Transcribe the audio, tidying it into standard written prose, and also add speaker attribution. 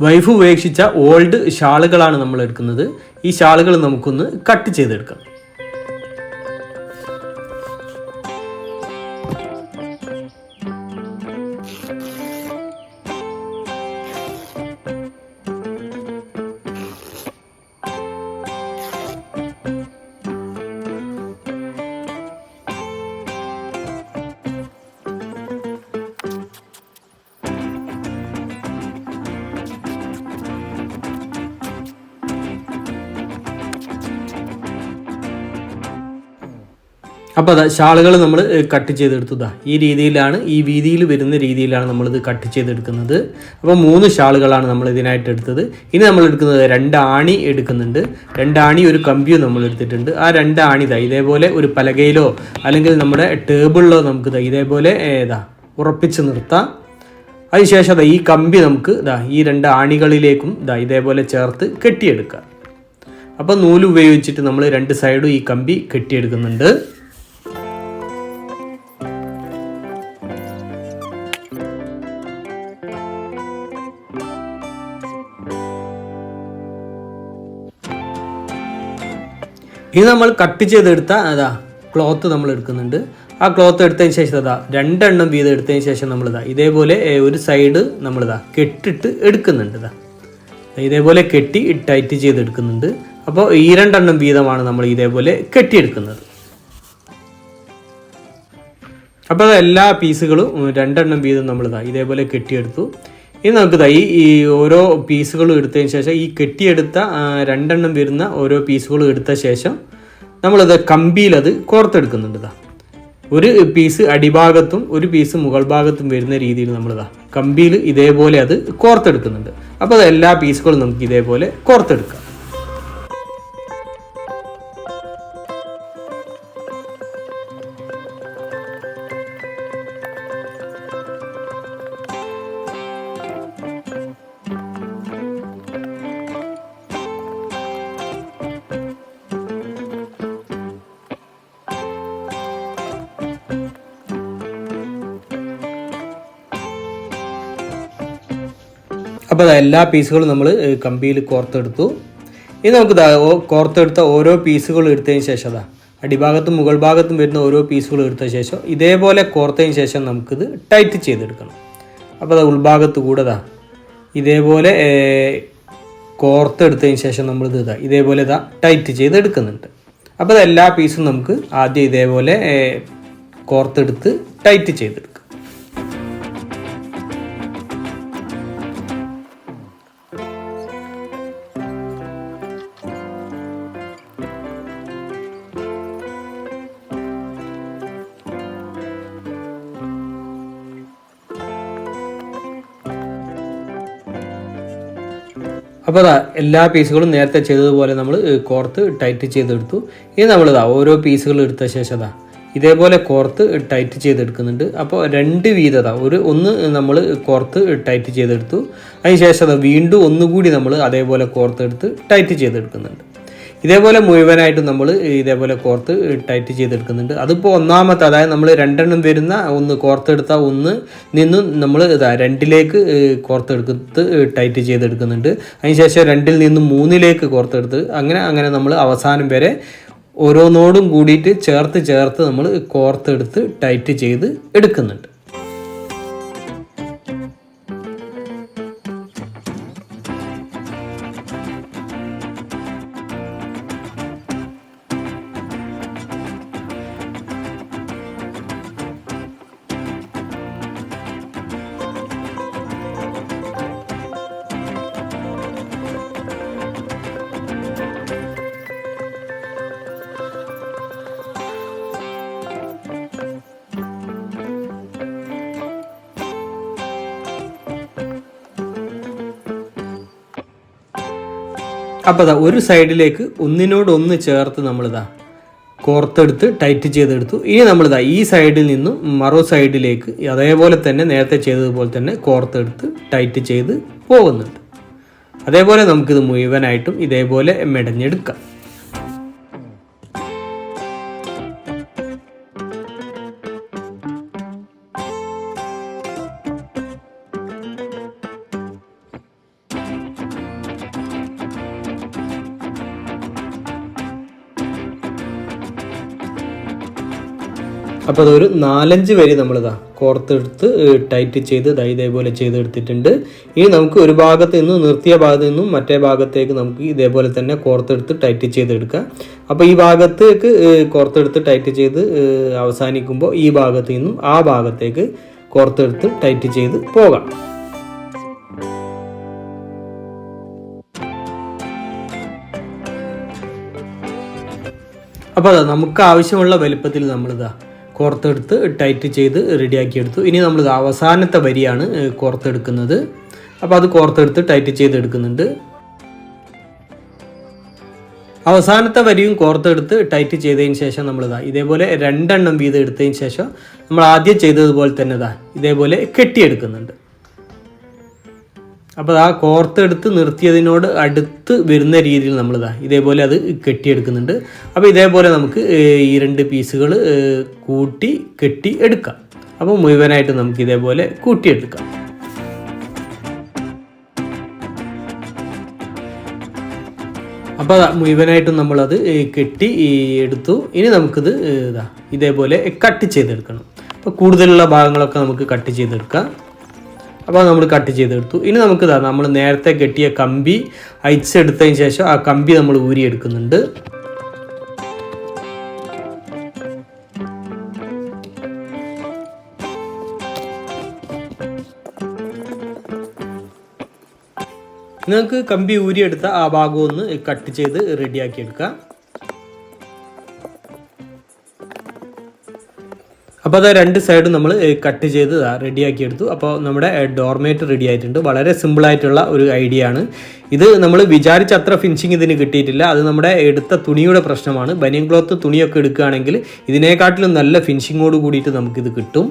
Speaker 1: Wife ഉപേക്ഷിച്ച old ഷാളുകളാണ് നമ്മൾ എടുക്കുന്നത്. ഈ ഷാളുകൾ നമുക്കൊന്ന് കട്ട് ചെയ്തെടുക്കാം. അപ്പോൾ അതാ ഷാളുകൾ നമ്മൾ കട്ട് ചെയ്തെടുത്തതാ. ഈ രീതിയിലാണ്, ഈ വീതിയിൽ വരുന്ന രീതിയിലാണ് നമ്മളിത് കട്ട് ചെയ്തെടുക്കുന്നത്. അപ്പോൾ 3 ഷാളുകളാണ് നമ്മൾ ഇതിനായിട്ട് എടുത്തത്. ഇനി നമ്മൾ എടുക്കുന്നത് 2 ആണി എടുക്കുന്നുണ്ട്. 2 ആണി ഒരു കമ്പിയും നമ്മൾ എടുത്തിട്ടുണ്ട്. ആ 2 ആണി ഇതേപോലെ ഒരു പലകയിലോ അല്ലെങ്കിൽ നമ്മുടെ ടേബിളിലോ നമുക്ക് ഇതേപോലെ ഉറപ്പിച്ച് നിർത്താം. അതിനുശേഷം ഈ കമ്പി നമുക്ക് ഈ 2 ആണികളിലേക്കും ഇതേപോലെ ചേർത്ത് കെട്ടിയെടുക്കാം. അപ്പോൾ നൂല് ഉപയോഗിച്ചിട്ട് നമ്മൾ 2 സൈഡും ഈ കമ്പി കെട്ടിയെടുക്കുന്നുണ്ട്. ഇത് നമ്മൾ കട്ട് ചെയ്തെടുത്ത ക്ലോത്ത് നമ്മൾ എടുക്കുന്നുണ്ട്. ആ ക്ലോത്ത് എടുത്തതിന് ശേഷം 2 എണ്ണം വീതം എടുത്തതിന് ശേഷം നമ്മൾ ഇതേപോലെ ഒരു സൈഡ് നമ്മൾ കെട്ടിട്ട് എടുക്കുന്നുണ്ട്. ഇതേപോലെ കെട്ടി ടൈറ്റ് ചെയ്തെടുക്കുന്നുണ്ട്. അപ്പോൾ ഈ 2 എണ്ണം വീതമാണ് നമ്മൾ ഇതേപോലെ കെട്ടിയെടുക്കുന്നത്. അപ്പോൾ എല്ലാ പീസുകളും 2 എണ്ണം വീതം നമ്മൾ ഇതേപോലെ കെട്ടിയെടുത്തു. ഇനി നമുക്ക് ഈ ഓരോ പീസുകളും എടുത്തതിന് ശേഷം ഈ കെട്ടിയെടുത്ത 2 എണ്ണം വരുന്ന ഓരോ പീസുകളും എടുത്ത ശേഷം നമ്മളത് കമ്പിയിൽ കോർത്തെടുക്കുന്നുണ്ട്. ഒരു പീസ് അടിഭാഗത്തും ഒരു പീസ് മുകൾ ഭാഗത്തും വരുന്ന രീതിയിൽ നമ്മൾ കമ്പിയിൽ ഇതേപോലെ അത് കോർത്തെടുക്കുന്നുണ്ട്. അപ്പോൾ അത് എല്ലാ പീസുകളും നമുക്ക് ഇതേപോലെ കോർത്തെടുക്കാം. അപ്പോൾ എല്ലാ പീസുകളും നമ്മൾ കമ്പിയിൽ കോർത്തെടുത്തു. ഇനി നമുക്ക് കോർത്തെടുത്ത ഓരോ പീസുകളും എടുത്തതിന് ശേഷം അടിഭാഗത്തും മുകൾ ഭാഗത്തും വരുന്ന ഓരോ പീസുകളും എടുത്ത ശേഷം ഇതേപോലെ കോർത്തതിന് ശേഷം നമുക്കിത് ടൈറ്റ് ചെയ്തെടുക്കണം. അപ്പോൾ ഉൾഭാഗത്ത് കൂടെ ഇതേപോലെ കോർത്തെടുത്തതിന് ശേഷം നമ്മളിത് ഇതേപോലെ ടൈറ്റ് ചെയ്തെടുക്കുന്നുണ്ട്. അപ്പോൾ എല്ലാ പീസും നമുക്ക് ആദ്യം ഇതേപോലെ കോർത്തെടുത്ത് ടൈറ്റ് ചെയ്തെടുക്കാം. അപ്പോൾ എല്ലാ പീസുകളും നേരത്തെ ചെയ്തതുപോലെ നമ്മൾ കോർത്ത് ടൈറ്റ് ചെയ്തെടുത്തു. ഇനി നമ്മൾ ഓരോ പീസുകൾ എടുത്ത ശേഷം ഇതേപോലെ കോർത്ത് ടൈറ്റ് ചെയ്തെടുക്കുന്നുണ്ട്. അപ്പോൾ 2 വീതം ഒന്ന് നമ്മൾ കോർത്ത് ടൈറ്റ് ചെയ്തെടുത്തു. അതിന് ശേഷം വീണ്ടും ഒന്നുകൂടി നമ്മൾ അതേപോലെ കോർത്തെടുത്ത് ടൈറ്റ് ചെയ്തെടുക്കുന്നുണ്ട്. ഇതേപോലെ മുഴുവനായിട്ട് നമ്മൾ ഇതേപോലെ കോർത്ത് ടൈറ്റ് ചെയ്തെടുക്കുന്നുണ്ട്. അതിപ്പോൾ ഒന്നാമത്തെ, അതായത് നമ്മൾ 2 എണ്ണം വരുന്ന ഒന്ന് കോർത്തെടുത്ത ഒന്ന് നിന്നും നമ്മൾ 2ലേക്ക് കോർത്തെടുത്ത് ടൈറ്റ് ചെയ്തെടുക്കുന്നുണ്ട്. അതിനുശേഷം 2ൽ നിന്നും 3ലേക്ക് കോർത്തെടുത്ത് അങ്ങനെ നമ്മൾ അവസാനം വരെ ഓരോന്നോടും കൂടിയിട്ട് ചേർത്ത് നമ്മൾ കോർത്തെടുത്ത് ടൈറ്റ് ചെയ്ത് എടുക്കുന്നുണ്ട്. അപ്പോൾ ഒരു സൈഡിലേക്ക് ഒന്നിനോടൊന്ന് ചേർത്ത് നമ്മളിതാ കോർത്തെടുത്ത് ടൈറ്റ് ചെയ്തെടുത്തു. ഇനി നമ്മളിതാ ഈ സൈഡിൽ നിന്നും മറു സൈഡിലേക്ക് അതേപോലെ തന്നെ നേരത്തെ ചെയ്തതുപോലെ തന്നെ കോർത്തെടുത്ത് ടൈറ്റ് ചെയ്ത് പോകുന്നുണ്ട്. അതേപോലെ നമുക്കിത് മുഴുവനായിട്ടും ഇതേപോലെ മെടഞ്ഞെടുക്കാം. അപ്പോൾ അതൊരു 4-5 വരി നമ്മളിതാ കോർത്തെടുത്ത് ടൈറ്റ് ചെയ്ത് ഇതേപോലെ ചെയ്തെടുത്തിട്ടുണ്ട്. ഇനി നമുക്ക് ഒരു ഭാഗത്ത് നിന്നും നിർത്തിയ ഭാഗത്ത് നിന്നും മറ്റേ ഭാഗത്തേക്ക് നമുക്ക് ഇതേപോലെ തന്നെ കോർത്തെടുത്ത് ടൈറ്റ് ചെയ്തെടുക്കാം. അപ്പോൾ ഈ ഭാഗത്തേക്ക് കോർത്തെടുത്ത് ടൈറ്റ് ചെയ്ത് അവസാനിക്കുമ്പോൾ ഈ ഭാഗത്ത് നിന്നും ആ ഭാഗത്തേക്ക് കോർത്തെടുത്ത് ടൈറ്റ് ചെയ്ത് പോകാം. അപ്പോൾ നമുക്ക് ആവശ്യമുള്ള വലുപ്പത്തിൽ നമ്മളിതാ കോർത്തെടുത്ത് ടൈറ്റ് ചെയ്ത് റെഡിയാക്കിയെടുത്തു. ഇനി നമ്മൾ അവസാനത്തെ വരിയാണ് കോർത്തെടുക്കുന്നത്. അപ്പോൾ അത് കോർത്തെടുത്ത് ടൈറ്റ് ചെയ്തെടുക്കുന്നുണ്ട്. അവസാനത്തെ വരിയും കോർത്തെടുത്ത് ടൈറ്റ് ചെയ്തതിന് ശേഷം നമ്മളിതാ ഇതേപോലെ 2 എണ്ണം വീതം എടുത്തതിന് ശേഷം നമ്മൾ ആദ്യം ചെയ്തതുപോലെ തന്നെ ഇതേപോലെ കെട്ടിയെടുക്കുന്നുണ്ട്. അപ്പോൾ ആ കോർത്തെടുത്ത് നിർത്തിയതിനോട് അടുത്ത് വരുന്ന രീതിയിൽ നമ്മളിതാ ഇതേപോലെ അത് കെട്ടിയെടുക്കുന്നുണ്ട്. അപ്പോൾ ഇതേപോലെ നമുക്ക് ഈ 2 പീസുകൾ കൂട്ടി കെട്ടി എടുക്കാം. അപ്പോൾ മുഴുവനായിട്ട് നമുക്ക് ഇതേപോലെ കൂട്ടിയെടുക്കാം. അപ്പോൾ മുഴുവനായിട്ടും നമ്മളത് കെട്ടി എടുത്തു. ഇനി നമുക്കിത് ഇതേപോലെ കട്ട് ചെയ്തെടുക്കണം. അപ്പോൾ കൂടുതലുള്ള ഭാഗങ്ങളൊക്കെ നമുക്ക് കട്ട് ചെയ്തെടുക്കാം. അപ്പോൾ നമ്മൾ കട്ട് ചെയ്തെടുത്തു. ഇനി നമുക്ക് നമ്മൾ നേരത്തെ കെട്ടിയ കമ്പി അയച്ചെടുത്തതിന് ശേഷം ആ കമ്പി നമ്മൾ ഊരിയെടുക്കുന്നുണ്ട്. നിങ്ങൾക്ക് കമ്പി ഊരിയെടുത്ത ആ ഭാഗം ഒന്ന് കട്ട് ചെയ്ത് റെഡിയാക്കി എടുക്കാം. അപ്പോൾ അത് 2 സൈഡും നമ്മൾ കട്ട് ചെയ്ത് റെഡിയാക്കി എടുത്തു. അപ്പോൾ നമ്മുടെ ഡോർമേറ്റ് റെഡി ആയിട്ടുണ്ട്. വളരെ സിമ്പിളായിട്ടുള്ള ഒരു ഐഡിയ ആണ് ഇത്. നമ്മൾ വിചാരിച്ച അത്ര ഫിനിഷിങ് ഇതിന് കിട്ടിയിട്ടില്ല. അത് നമ്മുടെ എടുത്ത തുണിയുടെ പ്രശ്നമാണ്. ബനിയൻ ക്ലോത്ത് തുണിയൊക്കെ എടുക്കുകയാണെങ്കിൽ ഇതിനെക്കാട്ടിലും നല്ല ഫിനിഷിങ്ങോട് കൂടിയിട്ട് നമുക്കിത് കിട്ടും.